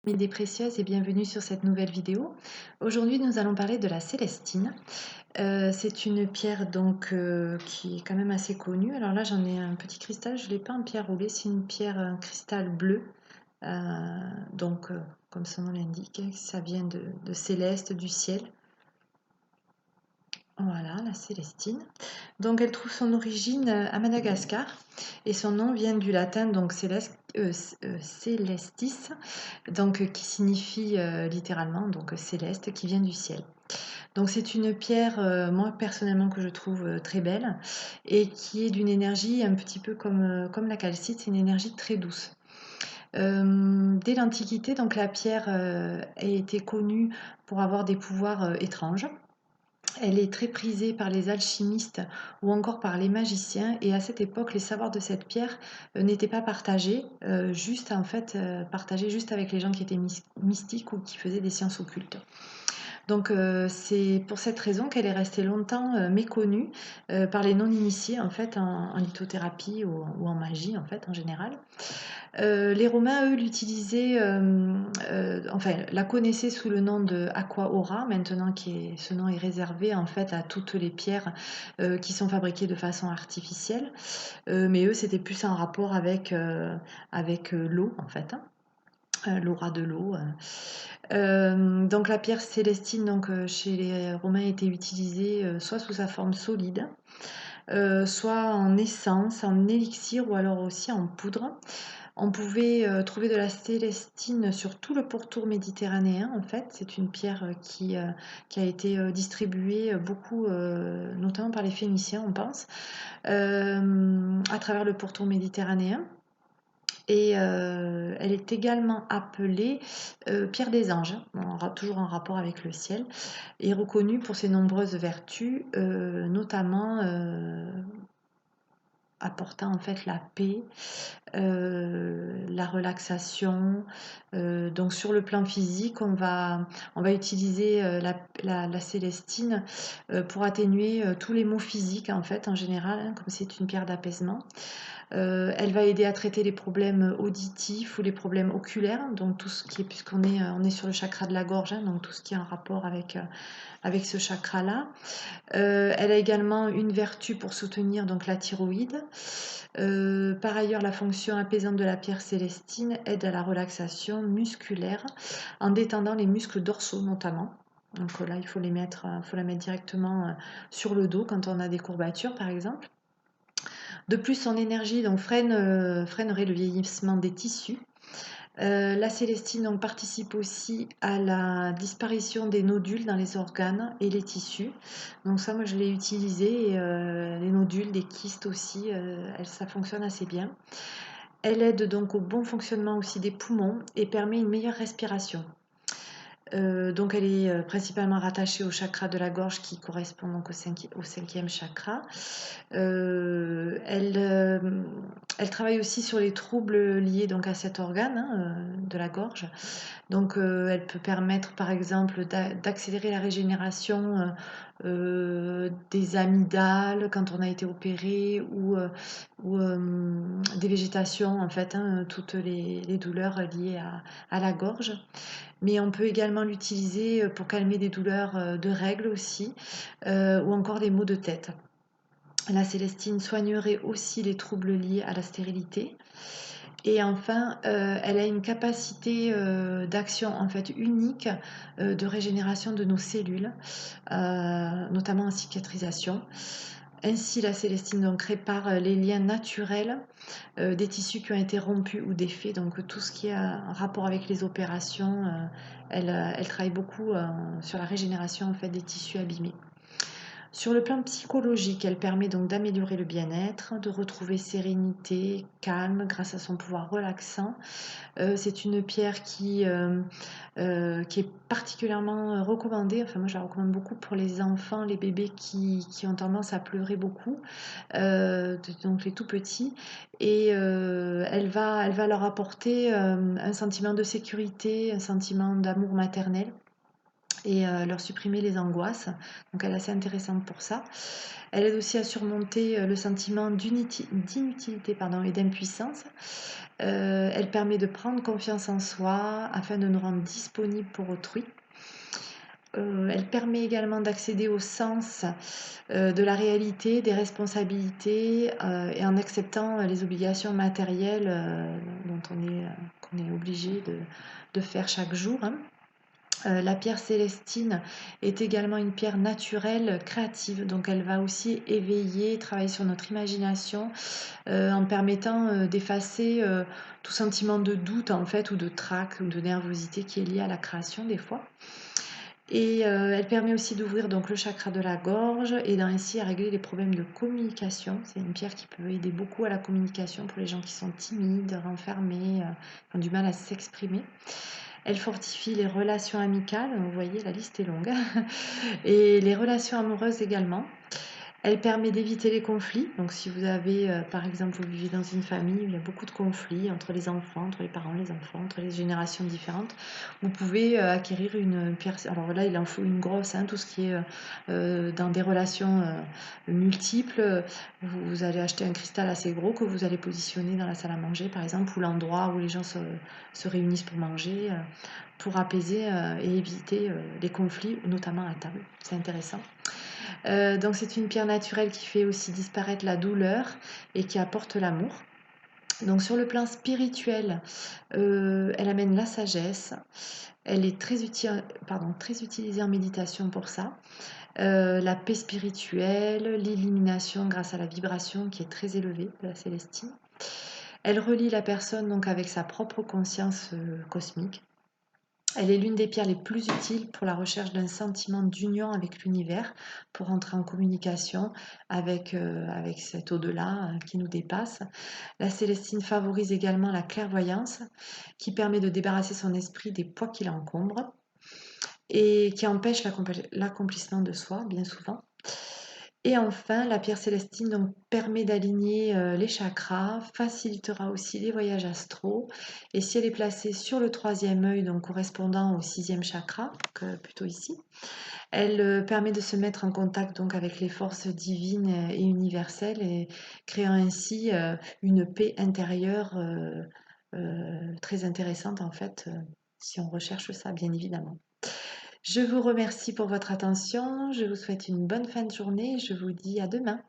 Mes des précieuses et bienvenue sur cette nouvelle vidéo. Aujourd'hui, nous allons parler de la célestine. C'est une pierre donc qui est quand même assez connue. Alors là, j'en ai un petit cristal, je ne l'ai pas en pierre roulée, c'est une pierre, un cristal bleu. Donc, comme son nom l'indique, ça vient de céleste, du ciel. Voilà, la célestine. Donc, elle trouve son origine à Madagascar et son nom vient du latin, donc célestis, donc qui signifie littéralement donc céleste, qui vient du ciel. Donc c'est une pierre, moi personnellement que je trouve très belle et qui est d'une énergie un petit peu comme la calcite, c'est une énergie très douce. Dès l'Antiquité, donc la pierre a été connue pour avoir des pouvoirs étranges. Elle est très prisée par les alchimistes ou encore par les magiciens et à cette époque, les savoirs de cette pierre n'étaient pas partagés, juste en fait partagés juste avec les gens qui étaient mystiques ou qui faisaient des sciences occultes. Donc c'est pour cette raison qu'elle est restée longtemps méconnue par les non-initiés en fait en lithothérapie ou en magie en fait en général. Les Romains, eux, l'utilisaient, enfin, la connaissaient sous le nom de Aqua Aura, maintenant ce nom est réservé en fait à toutes les pierres qui sont fabriquées de façon artificielle. Mais eux, c'était plus en rapport avec l'eau, en fait, hein, l'aura de l'eau. Donc la pierre célestine, donc, chez les Romains, était utilisée soit sous sa forme solide, soit en essence, en élixir ou alors aussi en poudre. On pouvait trouver de la célestine sur tout le pourtour méditerranéen, en fait. C'est une pierre qui a été distribuée beaucoup, notamment par les Phéniciens, on pense, à travers le pourtour méditerranéen. Et elle est également appelée pierre des anges, toujours en rapport avec le ciel, et reconnue pour ses nombreuses vertus, notamment apportant en fait la paix, la relaxation. Donc sur le plan physique, on va utiliser la célestine pour atténuer tous les maux physiques en fait en général, hein, comme c'est une pierre d'apaisement. Elle va aider à traiter les problèmes auditifs ou les problèmes oculaires, donc tout ce qui est, puisqu'on est sur le chakra de la gorge, hein, donc tout ce qui est en rapport avec ce chakra-là. Elle a également une vertu pour soutenir donc la thyroïde. Par ailleurs, la fonction apaisante de la pierre célestine aide à la relaxation musculaire en détendant les muscles dorsaux notamment. Donc là, faut la mettre directement sur le dos quand on a des courbatures par exemple. De plus, son énergie donc, freinerait le vieillissement des tissus. La célestine donc, participe aussi à la disparition des nodules dans les organes et les tissus. Donc ça, moi, je l'ai utilisé. Et, les nodules, des kystes aussi, ça fonctionne assez bien. Elle aide donc au bon fonctionnement aussi des poumons et permet une meilleure respiration. Donc elle est principalement rattachée au chakra de la gorge qui correspond donc au cinquième chakra. Elle travaille aussi sur les troubles liés donc à cet organe, hein, de la gorge. Donc elle peut permettre par exemple d'accélérer la régénération des amygdales quand on a été opéré ou des végétations en fait, hein, toutes les douleurs liées à la gorge. Mais on peut également l'utiliser pour calmer des douleurs de règles aussi, ou encore des maux de tête. La célestine soignerait aussi les troubles liés à la stérilité. Et enfin, elle a une capacité d'action en fait unique de régénération de nos cellules, notamment en cicatrisation. Ainsi, la célestine donc répare les liens naturels des tissus qui ont été rompus ou défaits. Donc tout ce qui est en rapport avec les opérations, elle travaille beaucoup sur la régénération en fait des tissus abîmés. Sur le plan psychologique, elle permet donc d'améliorer le bien-être, de retrouver sérénité, calme grâce à son pouvoir relaxant. C'est une pierre qui est particulièrement recommandée. Enfin, moi, je la recommande beaucoup pour les enfants, les bébés qui ont tendance à pleurer beaucoup, donc les tout petits. Et elle va leur apporter un sentiment de sécurité, un sentiment d'amour maternel. et leur supprimer les angoisses. Donc elle est assez intéressante pour ça. Elle aide aussi à surmonter le sentiment d'inutilité et d'impuissance. Elle permet de prendre confiance en soi afin de nous rendre disponibles pour autrui. Elle permet également d'accéder au sens de la réalité, des responsabilités et en acceptant les obligations matérielles qu'on est obligé de faire chaque jour, hein. La pierre célestine est également une pierre naturelle, créative, donc elle va aussi éveiller, travailler sur notre imagination en permettant d'effacer tout sentiment de doute en fait, ou de trac ou de nervosité qui est lié à la création des fois. Et elle permet aussi d'ouvrir donc le chakra de la gorge et ainsi à régler les problèmes de communication. C'est une pierre qui peut aider beaucoup à la communication pour les gens qui sont timides, renfermés, qui ont du mal à s'exprimer. Elle fortifie les relations amicales, vous voyez la liste est longue, et les relations amoureuses également. Elle permet d'éviter les conflits. Donc si vous avez, par exemple, vous vivez dans une famille où il y a beaucoup de conflits entre les enfants, entre les parents, les enfants, entre les générations différentes, vous pouvez acquérir une pierre. Alors là, il en faut une grosse, hein, tout ce qui est dans des relations multiples. Vous allez acheter un cristal assez gros que vous allez positionner dans la salle à manger, par exemple, ou l'endroit où les gens se réunissent pour manger, pour apaiser et éviter les conflits, notamment à table. C'est intéressant. Donc c'est une pierre naturelle qui fait aussi disparaître la douleur et qui apporte l'amour. Donc sur le plan spirituel, elle amène la sagesse. Elle est très utilisée en méditation pour ça. La paix spirituelle, l'illumination grâce à la vibration qui est très élevée de la célestine. Elle relie la personne donc avec sa propre conscience cosmique. Elle est l'une des pierres les plus utiles pour la recherche d'un sentiment d'union avec l'univers, pour entrer en communication avec cet au-delà qui nous dépasse. La célestine favorise également la clairvoyance, qui permet de débarrasser son esprit des poids qui l'encombrent et qui empêche l'accomplissement de soi, bien souvent. Et enfin, la pierre célestine donc, permet d'aligner les chakras, facilitera aussi les voyages astraux. Et si elle est placée sur le troisième œil, donc correspondant au sixième chakra, donc, plutôt ici, elle permet de se mettre en contact donc, avec les forces divines et universelles, et créant ainsi une paix intérieure très intéressante en fait, si on recherche ça, bien évidemment. Je vous remercie pour votre attention, je vous souhaite une bonne fin de journée et je vous dis à demain.